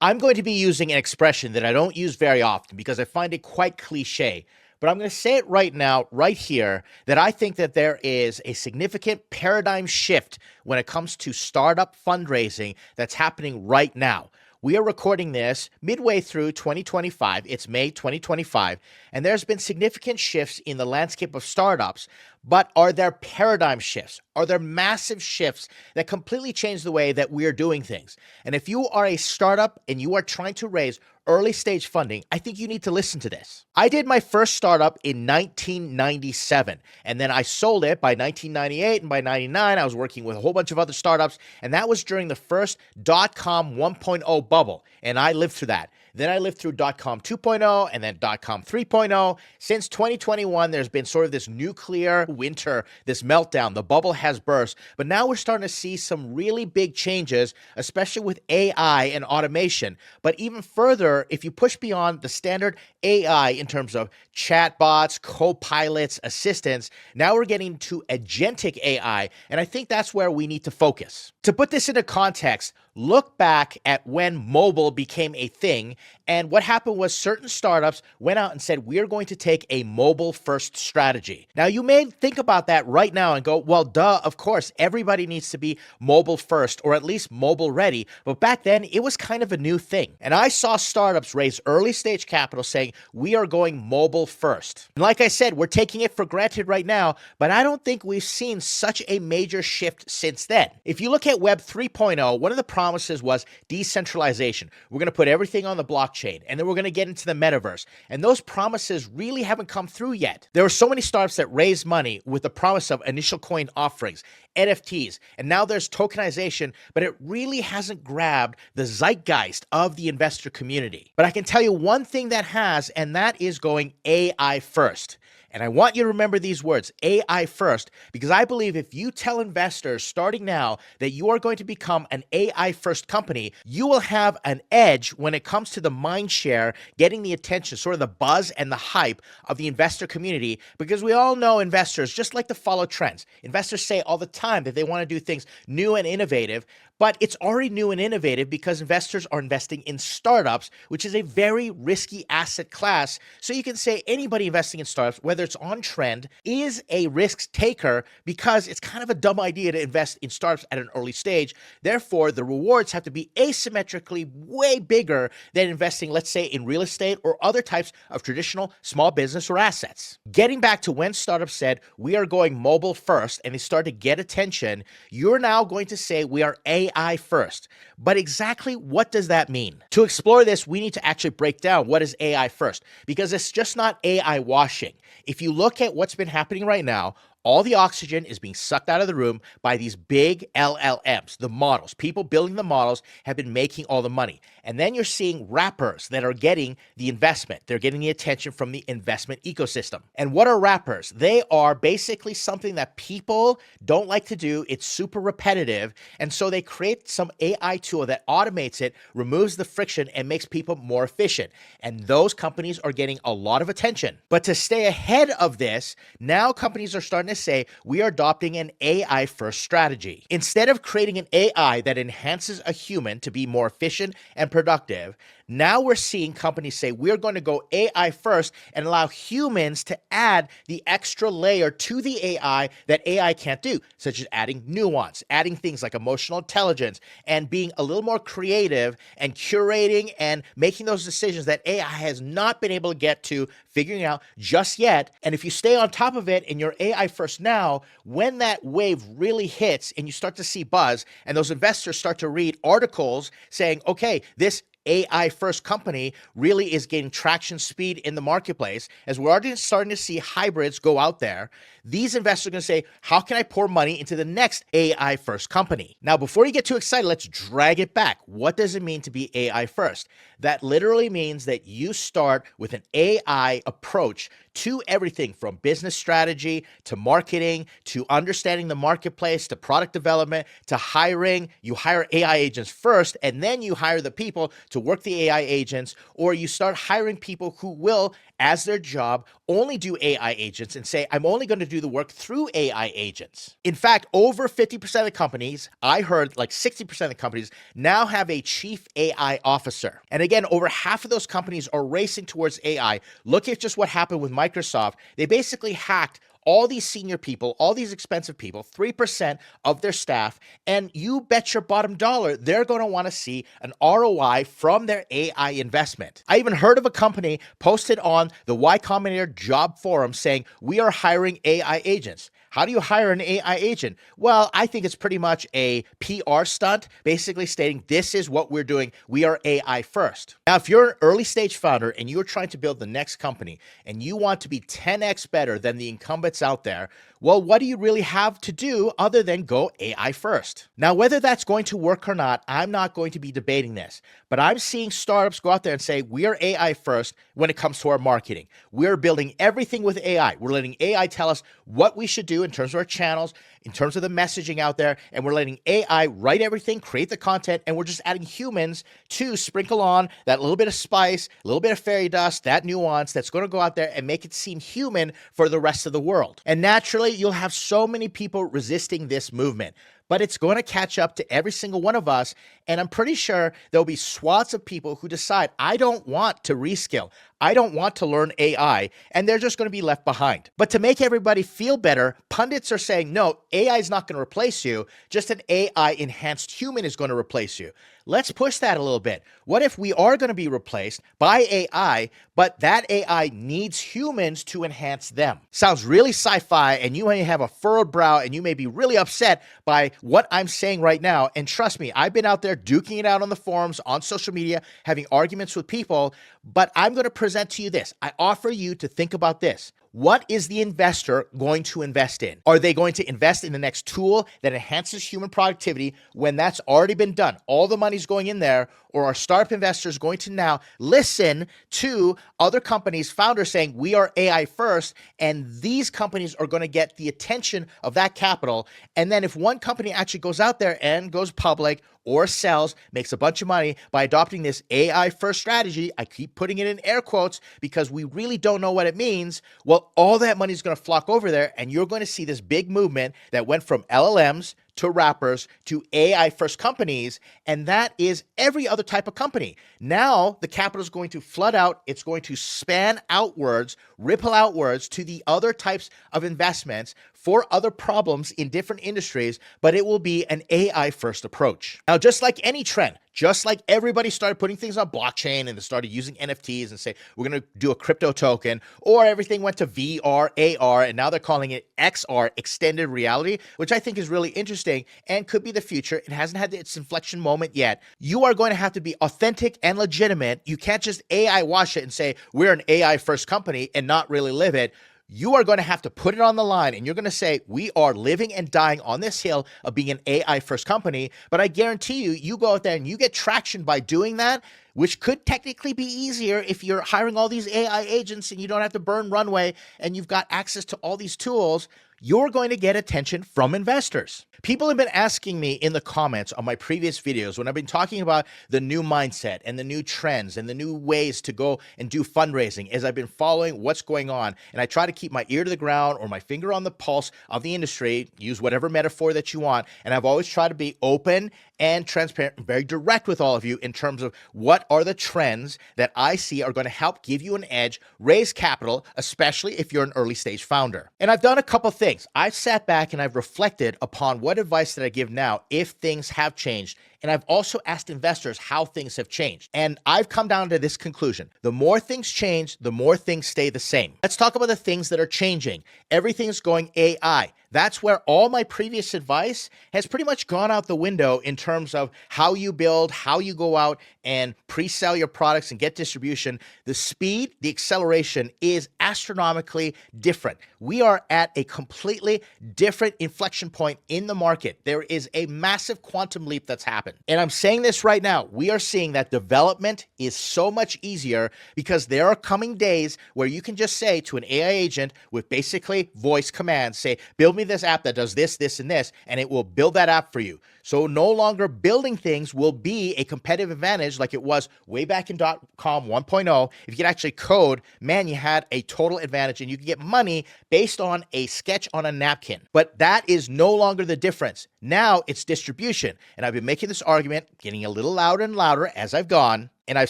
I'm going to be using an expression that I don't use very often because I find it quite cliche, but I'm going to say it right now, right here, that I think that there is a significant paradigm shift when it comes to startup fundraising that's happening right now. We are recording this midway through 2025. It's May 2025, and there's been significant shifts in the landscape of startups. But are there paradigm shifts? Are there massive shifts that completely change the way that we are doing things? And if you are a startup and you are trying to raise early stage funding, I think you need to listen to this. I did my first startup in 1997, and then I sold it by 1998, and by 99, I was working with a whole bunch of other startups, and that was during the first dot-com 1.0 bubble, and I lived through that. Then I lived through dot-com 2.0 and then dot-com 3.0. Since 2021, there's been sort of this nuclear winter, this meltdown. The bubble has burst, but now we're starting to see some really big changes, especially with AI and automation. But even further, if you push beyond the standard AI in terms of chatbots, co-pilots, assistants, now we're getting to agentic AI, and I think that's where we need to focus. To put this into context, look back at when mobile became a thing, and what happened was certain startups went out and said, we are going to take a mobile first strategy. Now, you may think about that right now and go, well, duh, of course, everybody needs to be mobile first or at least mobile ready. But back then, it was kind of a new thing. And I saw startups raise early stage capital saying, we are going mobile first. And like I said, we're taking it for granted right now, but I don't think we've seen such a major shift since then. If you look at Web 3.0, one of the promises was decentralization. We're going to put everything on the blockchain, and then we're going to get into the metaverse. And those promises really haven't come through yet. There were so many startups that raised money with the promise of initial coin offerings, NFTs, and now there's tokenization, but it really hasn't grabbed the zeitgeist of the investor community. But I can tell you one thing that has, and that is going AI first. And I want you to remember these words, AI first, because I believe if you tell investors starting now that you are going to become an AI first company, you will have an edge when it comes to the mind share, getting the attention, sort of the buzz and the hype of the investor community, because we all know investors just like to follow trends. Investors say all the time that they want to do things new and innovative, but it's already new and innovative because investors are investing in startups, which is a very risky asset class. So you can say anybody investing in startups, whether it's on trend, is a risk taker because it's kind of a dumb idea to invest in startups at an early stage. Therefore, the rewards have to be asymmetrically way bigger than investing, let's say, in real estate or other types of traditional small business or assets. Getting back to when startups said, we are going mobile first, and they start to get attention, you're now going to say we are AI first. But exactly what does that mean? To explore this, we need to actually break down what is AI first, because it's just not AI washing. If you look at what's been happening right now, all the oxygen is being sucked out of the room by these big LLMs, the models. People building the models have been making all the money. And then you're seeing rappers that are getting the investment. They're getting the attention from the investment ecosystem. And what are rappers? They are basically something that people don't like to do. It's super repetitive. And so they create some AI tool that automates it, removes the friction, and makes people more efficient. And those companies are getting a lot of attention. But to stay ahead of this, now companies are starting to say we are adopting an AI first strategy. Instead of creating an AI that enhances a human to be more efficient and productive, now we're seeing companies say we're going to go AI first and allow humans to add the extra layer to the AI that AI can't do, such as adding nuance, adding things like emotional intelligence, and being a little more creative and curating and making those decisions that AI has not been able to get to figuring out just yet. And if you stay on top of it and you're AI first now, when that wave really hits and you start to see buzz and those investors start to read articles saying, okay, this AI first company really is gaining traction speed in the marketplace, as we're already starting to see hybrids go out there, these investors are going to say, how can I pour money into the next AI first company? Now, before you get too excited, let's drag it back. What does it mean to be AI first? That literally means that you start with an AI approach to everything from business strategy to marketing to understanding the marketplace to product development to hiring. You hire AI agents first, and then you hire the people to to work the AI agents, or you start hiring people who will, as their job, only do AI agents and say, I'm only going to do the work through AI agents. In fact, over 50% of the companies, I heard like 60% of the companies now have a chief AI officer. And again, over half of those companies are racing towards AI. Look at just what happened with Microsoft. They basically hacked all these senior people, all these expensive people, 3% of their staff, and you bet your bottom dollar they're going to want to see an ROI from their AI investment. I even heard of a company posted on the Y Combinator job forum saying, we are hiring AI agents. How do you hire an AI agent? Well, I think it's pretty much a PR stunt, basically stating this is what we're doing. We are AI first. Now, if you're an early stage founder and you're trying to build the next company and you want to be 10x better than the incumbents out there, well, what do you really have to do other than go AI first? Now, whether that's going to work or not, I'm not going to be debating this, but I'm seeing startups go out there and say, we are AI first when it comes to our marketing. We're building everything with AI. We're letting AI tell us what we should do in terms of our channels, in terms of the messaging out there, and we're letting AI write everything, create the content, and we're just adding humans to sprinkle on that little bit of spice, a little bit of fairy dust, that nuance that's going to go out there and make it seem human for the rest of the world. And naturally, you'll have so many people resisting this movement, but it's going to catch up to every single one of us. And I'm pretty sure there'll be swaths of people who decide, I don't want to reskill. I don't want to learn AI, and they're just going to be left behind. But to make everybody feel better, pundits are saying, no, AI is not going to replace you. Just an AI enhanced human is going to replace you. Let's push that a little bit. What if we are going to be replaced by AI, but that AI needs humans to enhance them? Sounds really sci-fi, and you may have a furrowed brow, and you may be really upset by what I'm saying right now. And trust me, I've been out there duking it out on the forums, on social media, having arguments with people, but I'm going to present to you this. I offer you to think about this. What is the investor going to invest in? Are they going to invest in the next tool that enhances human productivity when that's already been done? All the money's going in there. Or are startup investors going to now listen to other companies, founders saying, we are AI first, and these companies are going to get the attention of that capital. And then if one company actually goes out there and goes public or sells, makes a bunch of money by adopting this AI first strategy, I keep putting it in air quotes because we really don't know what it means. Well, all that money is going to flock over there, and you're going to see this big movement that went from LLMs to rappers to AI first companies, and that is every other type of company. Now the capital is going to flood out, it's going to span outwards, ripple outwards to the other types of investments for other problems in different industries, but it will be an AI first approach. Now, just like any trend, just like everybody started putting things on blockchain and they started using NFTs and say, we're going to do a crypto token, or everything went to VR, AR, and now they're calling it XR, extended reality, which I think is really interesting and could be the future. It hasn't had its inflection moment yet. You are going to have to be authentic and legitimate. You can't just AI wash it and say, we're an AI first company and not really live it. You are going to have to put it on the line, and you're going to say, we are living and dying on this hill of being an AI first company. But I guarantee you, you go out there and you get traction by doing that, which could technically be easier if you're hiring all these AI agents and you don't have to burn runway and you've got access to all these tools. You're going to get attention from investors. People have been asking me in the comments on my previous videos when I've been talking about the new mindset and the new trends and the new ways to go and do fundraising, as I've been following what's going on. And I try to keep my ear to the ground or my finger on the pulse of the industry, use whatever metaphor that you want. And I've always tried to be open and transparent and very direct with all of you in terms of what are the trends that I see are going to help give you an edge, raise capital, especially if you're an early stage founder. And I've done a couple things. I've sat back and I've reflected upon what advice that I give now if things have changed. And I've also asked investors how things have changed. And I've come down to this conclusion. The more things change, the more things stay the same. Let's talk about the things that are changing. Everything's going AI. That's where all my previous advice has pretty much gone out the window in terms of how you build, how you go out and pre-sell your products and get distribution. The speed, the acceleration is astronomically different. We are at a completely different inflection point in the market. There is a massive quantum leap that's happened. happen. And I'm saying this right now. We are seeing that development is so much easier because there are coming days where you can just say to an AI agent with basically voice commands, say, build me this app that does this, this, and this, and it will build that app for you. So no longer building things will be a competitive advantage like it was way back in .com 1.0. If you could actually code, man, you had a total advantage and you could get money based on a sketch on a napkin. But that is no longer the difference. Now it's distribution. And I've been making this argument, getting a little louder and louder as I've gone. And I've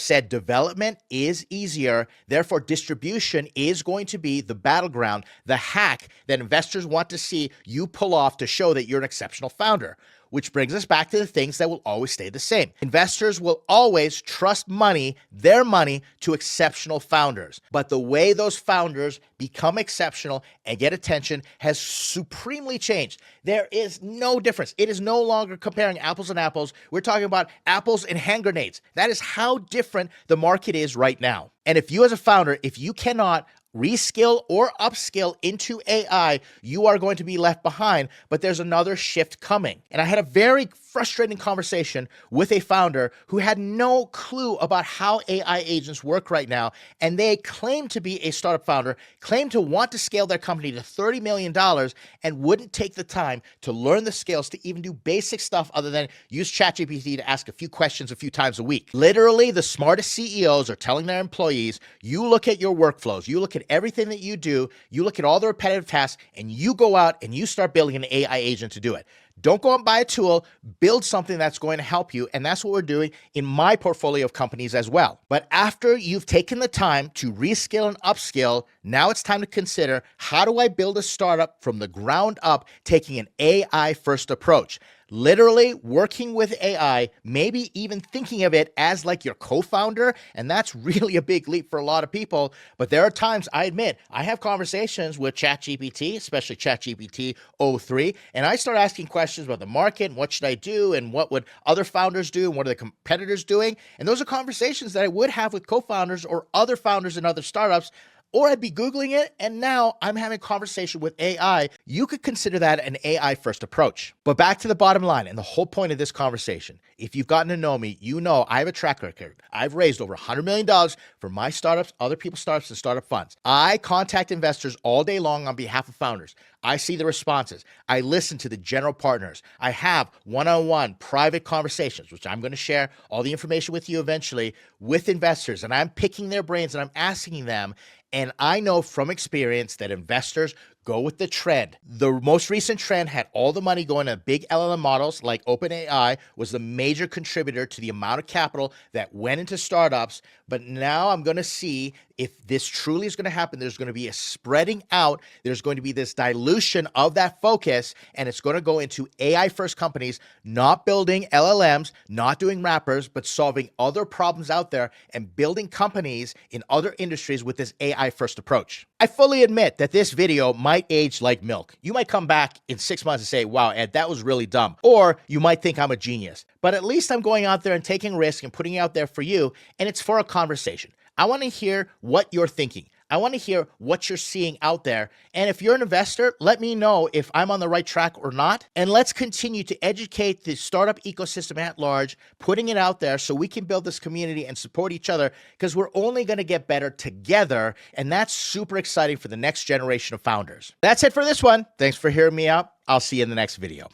said development is easier. Therefore, distribution is going to be the battleground, the hack that investors want to see you pull off to show that you're an exceptional founder. Which brings us back to the things that will always stay the same. Investors will always trust money, their money, to exceptional founders. But the way those founders become exceptional and get attention has supremely changed. There is no difference. It is no longer comparing apples and apples. We're talking about apples and hand grenades. That is how different the market is right now. And if you as a founder, if you cannot reskill or upskill into AI, you are going to be left behind, but there's another shift coming. And I had a very frustrating conversation with a founder who had no clue about how AI agents work right now. And they claim to be a startup founder, claim to want to scale their company to $30 million and wouldn't take the time to learn the skills to even do basic stuff other than use ChatGPT to ask a few questions a few times a week. Literally, the smartest CEOs are telling their employees, you look at your workflows, you look at everything that you do, you look at all the repetitive tasks, and you go out and you start building an AI agent to do it. Don't go out and buy a tool, build something that's going to help you. And that's what we're doing in my portfolio of companies as well. But after you've taken the time to reskill and upskill, now it's time to consider, how do I build a startup from the ground up, taking an AI first approach? Literally working with AI, maybe even thinking of it as like your co-founder. And that's really a big leap for a lot of people. But there are times, I admit, I have conversations with ChatGPT, especially ChatGPT 03, and I start asking questions about the market and what should I do and what would other founders do and what are the competitors doing. And those are conversations that I would have with co-founders or other founders in other startups. Or I'd be Googling it, and now I'm having a conversation with AI. You could consider that an AI first approach. But back to the bottom line and the whole point of this conversation. If you've gotten to know me, you know I have a track record. I've raised over $100 million for my startups, other people's startups, and startup funds. I contact investors all day long on behalf of founders. I see the responses. I listen to the general partners. I have one-on-one private conversations, which I'm going to share all the information with you eventually, with investors. And I'm picking their brains and I'm asking them. And I know from experience that investors go with the trend. The most recent trend had all the money going to big LLM models like OpenAI was the major contributor to the amount of capital that went into startups. But now I'm going to see if this truly is going to happen. There's going to be a spreading out. There's going to be this dilution of that focus, and it's going to go into AI first companies, not building LLMs, not doing wrappers, but solving other problems out there and building companies in other industries with this AI first approach. I fully admit that this video might age like milk. You might come back in 6 months and say, wow, Ed, that was really dumb. Or you might think I'm a genius. But at least I'm going out there and taking risk and putting it out there for you, and it's for a conversation. I want to hear what you're thinking. I want to hear what you're seeing out there. And if you're an investor, let me know if I'm on the right track or not. And let's continue to educate the startup ecosystem at large, putting it out there so we can build this community and support each other, because we're only going to get better together. And that's super exciting for the next generation of founders. That's it for this one. Thanks for hearing me out. I'll see you in the next video.